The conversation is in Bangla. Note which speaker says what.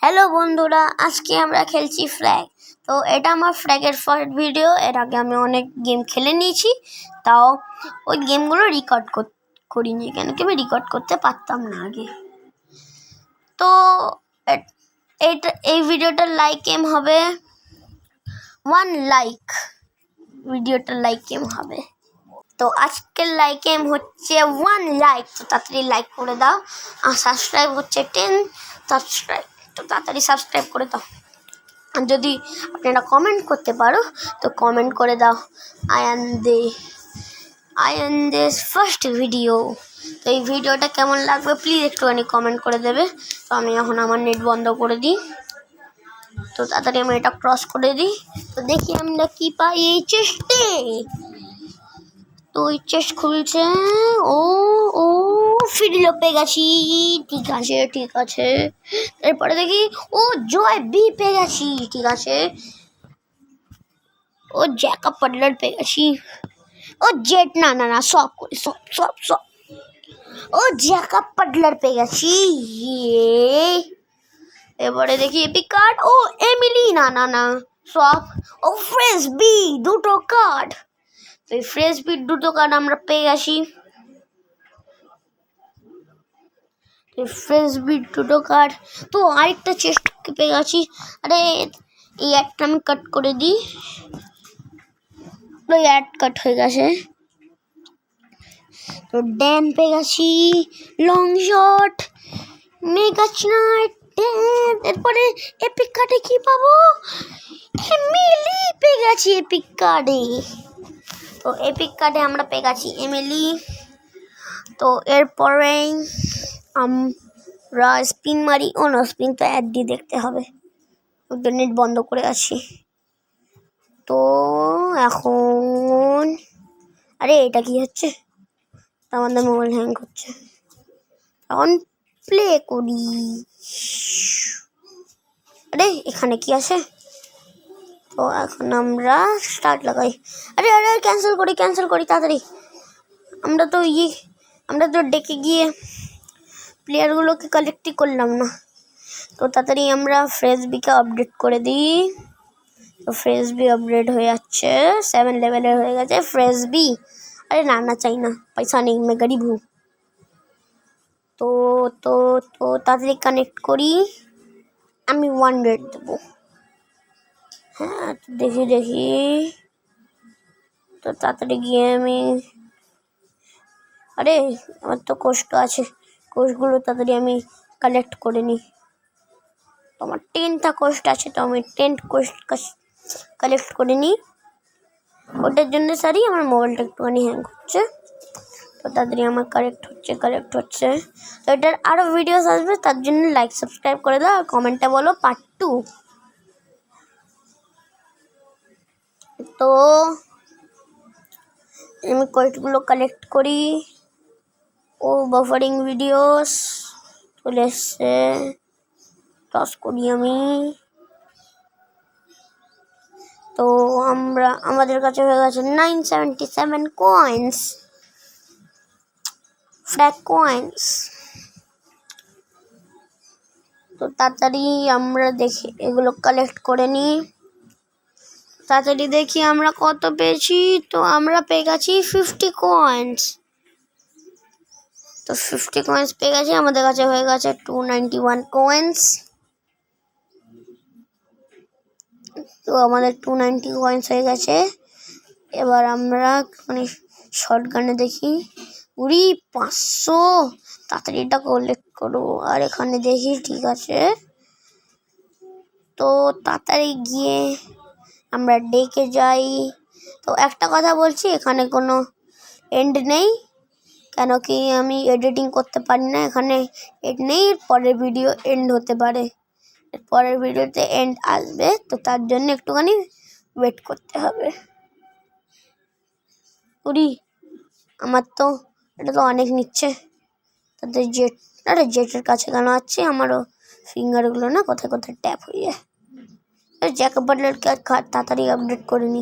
Speaker 1: হ্যালো বন্ধুরা, আজকে আমরা খেলছি ফ্ল্যাগ। তো এটা আমার ফ্ল্যাগের ফার্স্ট ভিডিও। এর আগে আমি অনেক গেম খেলে নিয়েছি, তাও ওই গেমগুলো রেকর্ড করিনি, কেন কি আমি রেকর্ড করতে পারতাম না আগে। তো এই ভিডিওটার লাইক এম হবে 1 লাইক। ভিডিওটার লাইক এম হবে, তো আজকের লাইক এম হচ্ছে 1 লাইক। তো তাড়াতাড়ি লাইক করে দাও। আর সাবস্ক্রাইব হচ্ছে 10 সাবস্ক্রাইব, তো তাড়াতাড়ি সাবস্ক্রাইব করে দাও। আর যদি আপনারা কমেন্ট করতে পারো তো কমেন্ট করে দাও আয়ান দেস ফার্স্ট ভিডিও। তো এই ভিডিওটা কেমন লাগবে প্লিজ একটুখানি কমেন্ট করে দেবে। তো আমি এখন আমার নেট বন্ধ করে দিই, তো তাড়াতাড়ি আমি এটা ক্রস করে দিই। তো দেখি আমরা কি পাই এই চেস্টে। তো ওই চেস্ট খুলছে। ও ও ফিডলো পেয়ে গেছি, ঠিক আছে। এরপরে দেখি ও জয় বি পেয়ে গেছি, ঠিক আছে। ও জ্যাকব পাডলার পেয়ে গেছি। ও জেট না সব করি সব ও জ্যাকব পাডলার পেয়ে গেছি। এবারে দেখি এপিক কার্ড। ও এমিলি না সব। ও ফ্রেশ বি দুটো কার্ড। তো এই ফ্রেশ বি দুটো কার্ড আমরা পেয়ে গেছি। ফ্রেশ বি দুটো কার্ড। তো আরেকটা চেস্ট পেয়ে গেছি। আরে এই একটা আমি কাট করে দিই। তো অ্যাড কাট হয়ে গেছে। তো ড্যান পেয়ে গেছি, লং শট, মেগা স্নাইট, ড্যান। এরপরে এপিক কার্ডে কি পাবো? এমিলি পেয়ে গেছি এপিক কার্ডে। তো এপিক কার্ডে আমরা পেয়ে গেছি এমিলি। তো এরপরে আমরা স্পিন মারি। ও না, স্পিন তো অ্যাড দিয়ে দেখতে হবে, নেট বন্ধ করে আছি। তো এখন আরে এটা কি হচ্ছে? আমাদের মোবাইল হ্যাং করছে। এখন প্লে করি। আরে এখানে কি আছে? তো এখন আমরা স্টার্ট লাগাই। আরে ক্যান্সেল করি তাড়াতাড়ি। আমরা তো ডেকে গিয়ে প্লেয়ারগুলোকে কালেক্টই করলাম না। তো তাড়াতাড়ি আমরা ফ্রেশ বিকে আপডেট করে দিই। তো ফ্রেশ বি আপডেট হয়ে যাচ্ছে, 7 লেভেলের হয়ে গেছে ফ্রেশ বি। আরে না চাই না, পয়সা নেই, मैं गरीब हूँ। তো তো তো তাড়াতাড়ি কানেক্ট করি। আমি 1 রেট দেবো। হ্যাঁ, তো দেখি। তো তাড়াতাড়ি গিয়ে আমি আরে আমার তো কোষ্ট আছে, কোষ্টগুলো তাড়াতাড়ি আমি কালেক্ট করে নিই। তো আমার 10টা কোষ্ট আছে, তো আমি 10 কোষ্ট কালেক্ট করে নিই। ওটার জন্য আমার মোবাইলটা একটুখানি হ্যাং করছে। তো তাড়াতাড়ি আমার কালেক্ট হচ্ছে। তো এটার আরও ভিডিওস আসবে, তার জন্য লাইক সাবস্ক্রাইব করে দাও আর কমেন্টে বলো পার্ট 2। তো আমি কোয়েস্টগুলো কালেক্ট করি। ও বাফারিং ভিডিওস চলে এসছে, টস করি আমি। তো আমাদের কাছে হয়ে গেছে 977 কয়েন্স, ফ্ল্যাগ কয়েন্স। তো তাড়াতাড়ি আমরা দেখি এগুলো কালেক্ট করে নিই। তাড়াতাড়ি দেখি আমরা কত পেয়েছি। তো আমরা পেয়ে গেছি 50 কয়েন্স। তো 50 কয়েন্স পেয়ে গেছি। আমাদের কাছে হয়ে গেছে 291 কয়েন্স। তো আমাদের 290 কয়েন্স হয়ে গেছে। এবার আমরা মানে শর্ট গানে দেখি। 500। তাড়াতাড়ি এটা কালেক্ট করো। আর এখানে দেখি, ঠিক আছে। তো তাড়াতাড়ি গিয়ে আমরা ডেকে যাই। তো একটা কথা বলছি, এখানে কোনো এন্ড নেই, কেন কি আমি এডিটিং করতে পারি না। এখানে এন্ড নেই, পরের ভিডিও এন্ড হতে পারে, পরের ভিডিওতে এন্ড আসবে। তো তার জন্য একটুখানি ওয়েট করতে হবে। আমার তো এটা তো অনেক নিচ্ছে। তাদের জেটের কাছে কেন আছে? আমারও ফিঙ্গারগুলো না কোথায় ট্যাপ হয়ে যায়। জ্যাকব পাডলারকে তাড়াতাড়ি আপডেট করে নিই।